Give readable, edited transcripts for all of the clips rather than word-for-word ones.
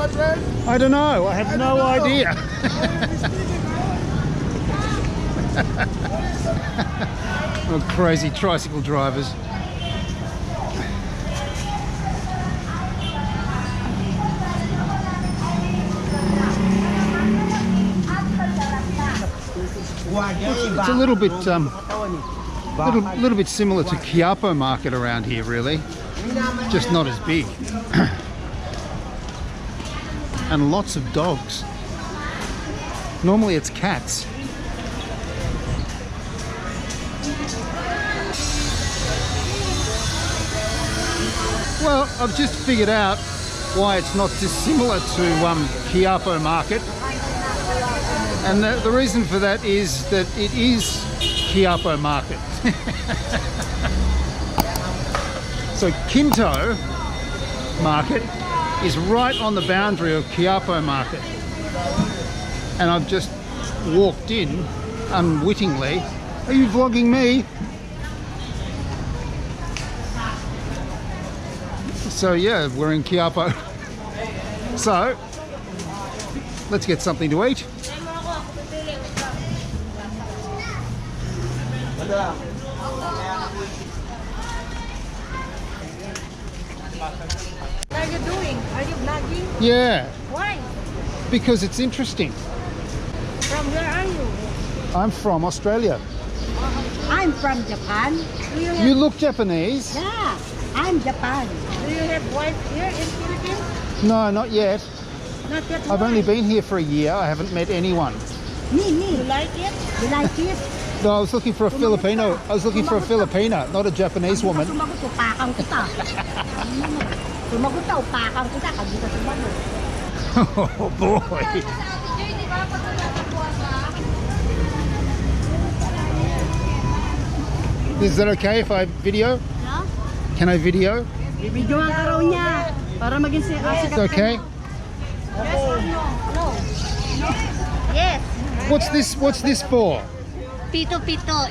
I don't know. I have no idea. Oh, crazy tricycle drivers. It's a little bit, little bit similar to Quiapo Market around here, really, just not as big. And lots of dogs. Normally it's cats. Well, I've just figured out why it's not dissimilar to Quiapo Market. And the reason for that is that it is Quiapo Market. So Quinto Market is right on the boundary of Quiapo Market. And I've just walked in unwittingly. Are you vlogging me? So yeah, we're in Quiapo. So let's get something to eat. What are you doing? Are you vlogging? Yeah. Why? Because it's interesting. From where are you? I'm from Australia. I'm from Japan. Do you You look Japanese. Yeah, I'm Japan. Do you have wife here in Philippines? No, not yet. Not yet. I've only been here for a year. I haven't met anyone. Me. You like it? You like it? No, I was looking for a Filipino. I was looking for a Filipina, not a Japanese woman. Sumagot, upakang kita. Sumagot ka, upakang kita. Kasi ka sumagot. Oh boy. Is that okay if I video? Yeah? Can I video? Bibidyoan ka raw niya. Para maging sikat. It's okay. Yes or no? No. Yes. What's this for? Pito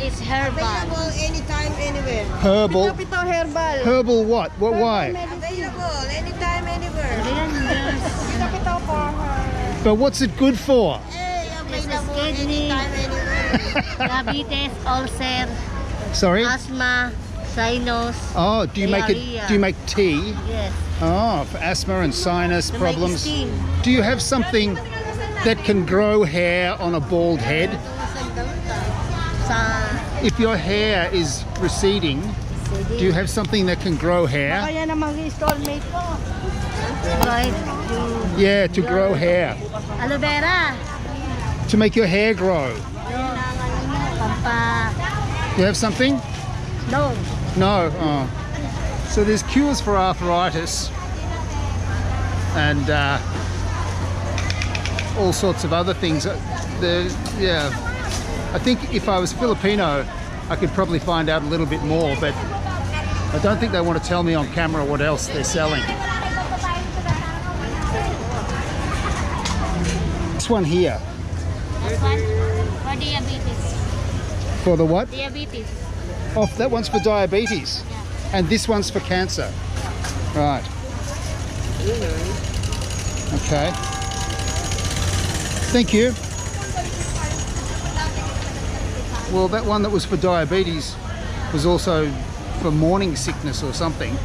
is herbal. Available anytime, anywhere. Herbal. Pito herbal. Herbal what? What? Why? Available anytime, anywhere. Pito for her. But what's it good for? Hey, available kidney. anytime, anywhere. Diabetes, ulcer, Sorry. asthma, sinus. Oh, do you make it? Do you make tea? Yes. Oh, for asthma and sinus To problems. make steam. Do you have something that can grow hair on a bald head? Sa If your hair is receding, do you have something that can grow hair? Kaya namang installment ko. right, Yeah, to grow hair. aloe vera. To make your hair grow. Pampa. You have something? No. No. Oh. So there's cures for arthritis and all sorts of other things. Yeah, I think if I was Filipino, I could probably find out a little bit more, but I don't think they want to tell me on camera what else they're selling. This one here. This one for diabetes. For the what? Diabetes. Oh, that one's for diabetes. Yeah. And this one's for cancer. Right. Okay. Thank you. Well, that one that was for diabetes was also for morning sickness or something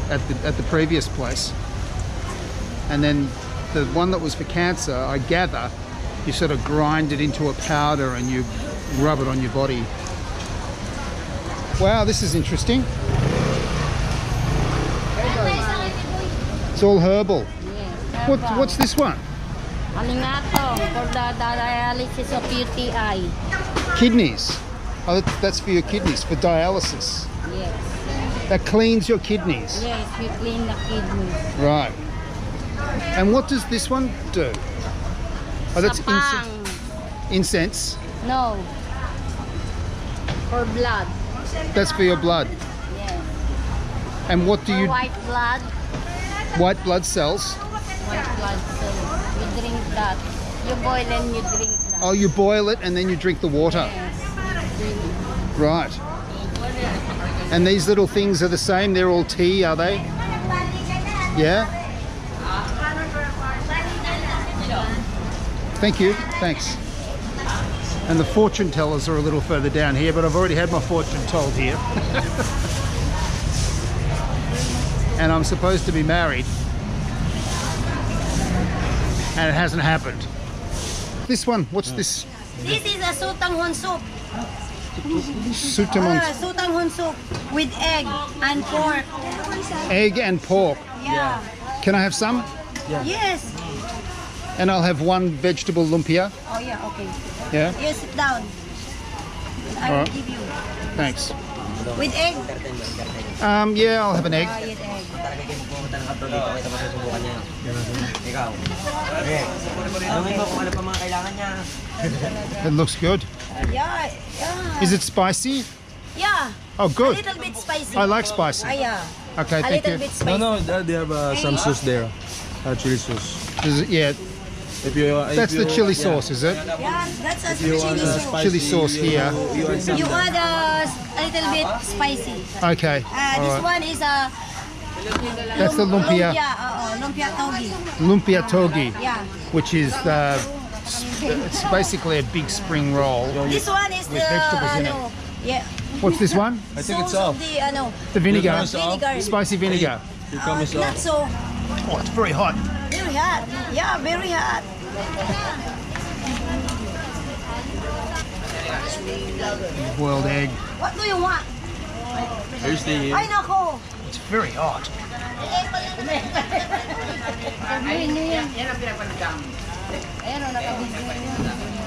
at the previous place. And then the one that was for cancer, I gather, you sort of grind it into a powder and you rub it on your body. Wow, this is interesting. It's all herbal. Yes. What's this one? Alingatong for the dialysis of UTI. Kidneys. Oh, that's for your kidneys, for dialysis. Yes. That cleans your kidneys. Yes, we clean the kidneys. Right. And what does this one do? Oh, that's Sapang. incense. No. For blood. That's for your blood. Yes. And what do For you... white blood. White blood cells. White blood cells. You drink that. You boil and you drink that. Oh, you boil it and then you drink the water. Yes. Right. And these little things are the same? They're all tea, are they? Yeah? Thank you. Thanks. And the fortune tellers are a little further down here, but I've already had my fortune told here. And I'm supposed to be married. And it hasn't happened. This one, what's this? This is a sutanghon soup. Sutamon. Sutanghon soup with egg and pork. Egg and pork. Yeah. Can I have some? Yes. And I'll have one vegetable lumpia. Oh yeah, okay. Yeah? You sit down. I will Alright. give you. Thanks. With egg? Yeah, I'll have an egg. Oh, with egg. Ikaw. Tanungin mo kung ano pa mga kailangan niya. It looks good. Yeah, yeah. Is it spicy? Yeah. Oh, A good. little bit spicy. I like spicy. Ah, yeah. Okay, A thank little you. bit spicy. No, they have some sauce there. Chili sauce. Is it, yeah, If you, that's the chili sauce, is it? Yeah, that's a You want chili sauce. spicy, Chili sauce here. You add some You add a little bit spicy. Okay. This All right. one is a That's the lumpia. lumpia togi. Lumpia togi, Yeah. which is it's basically a big spring roll. This one is With the vegetables in it. yeah. What's this one? I think it's Sauce off. of the The vinegar. vinegar. Spicy vinegar. You come is Not off. so Oh, it's very hot. very hot. Yeah, very hot. Boiled egg. What do you want? Here's the Ay nako. It's very hot.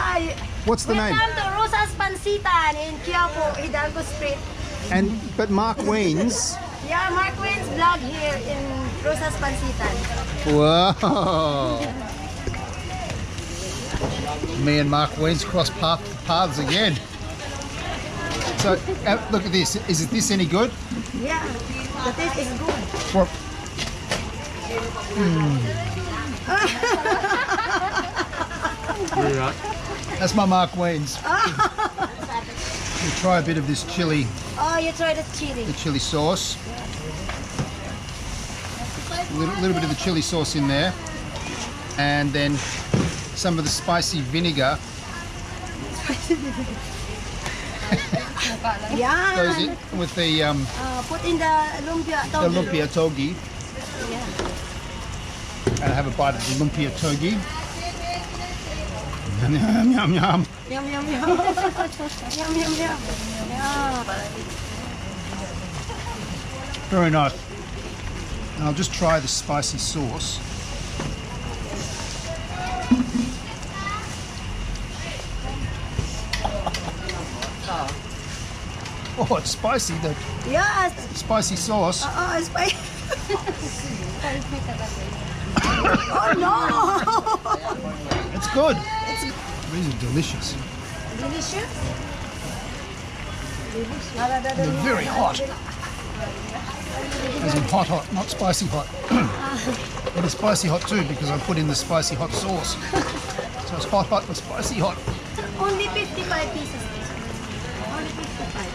Ay, What's the name? welcome to Rosa's Pansitan in Quiapo, Hidalgo Street. But Mark Ween's. Yeah, Mark Wynn's vlog here in Rosa's Pansitan. Whoa. Me and Mark Ween's crossed paths again. So look at this. Is this any good? Yeah, the taste is good. What? very hot. That's my Mark Ween's. We'll try a bit of this chili, Oh, you try the chili. the chili sauce. A little bit of the chili sauce in there, and then some of the spicy vinegar Yeah. goes in with the Put in the lumpia togi. lumpia togi. Yeah. And have a bite of the lumpia togi. Yum, yum, yum, yum. Yum, yum, yum. Yum, yum, yum. Yeah. Very nice. And I'll just try the spicy sauce. Oh, it's spicy, the Yes. spicy sauce. Spicy. Oh no. It's good. These are delicious. Delicious. They're very hot. As in hot, hot, not spicy hot. It is spicy hot too because I put in the spicy hot sauce. So it's hot, hot, and spicy hot. Only 55 pieces. Only 55.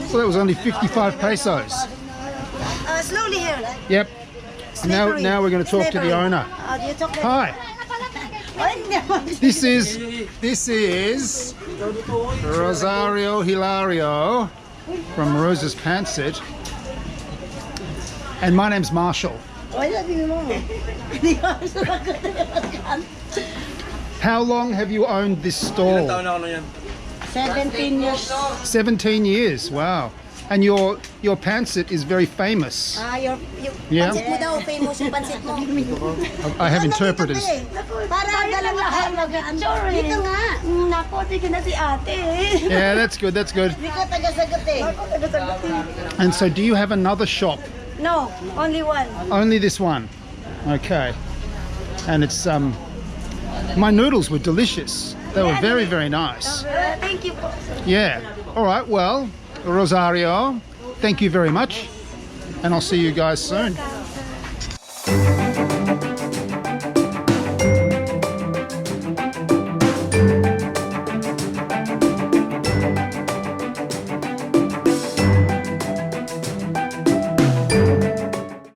So that was only 55 pesos. Slowly here. Yep. Slippery. Now we're going to talk to the Slippery. owner. Do you talk Hi. This is Rosario Hilario from Rosa's Pantsit. And my name's Marshall. How long have you owned this Ilan taon stall? na ako na yan? 17 years. 17 years. Wow. And your Pantsit is very famous. Your Yeah. pansit mo daw, famous yung pansit mo. I have interpreters. Para dalawahan magaan. Dito nga. Nako, di ka na si ate. Yeah, that's good. That's good. Di ka taga-sagot eh. And so do you have another shop? No, only one. Only this one. Okay. And it's my noodles were delicious. They were very, very nice. Thank you po. Yeah. All right. Well, Rosario, thank you very much. And I'll see you guys soon.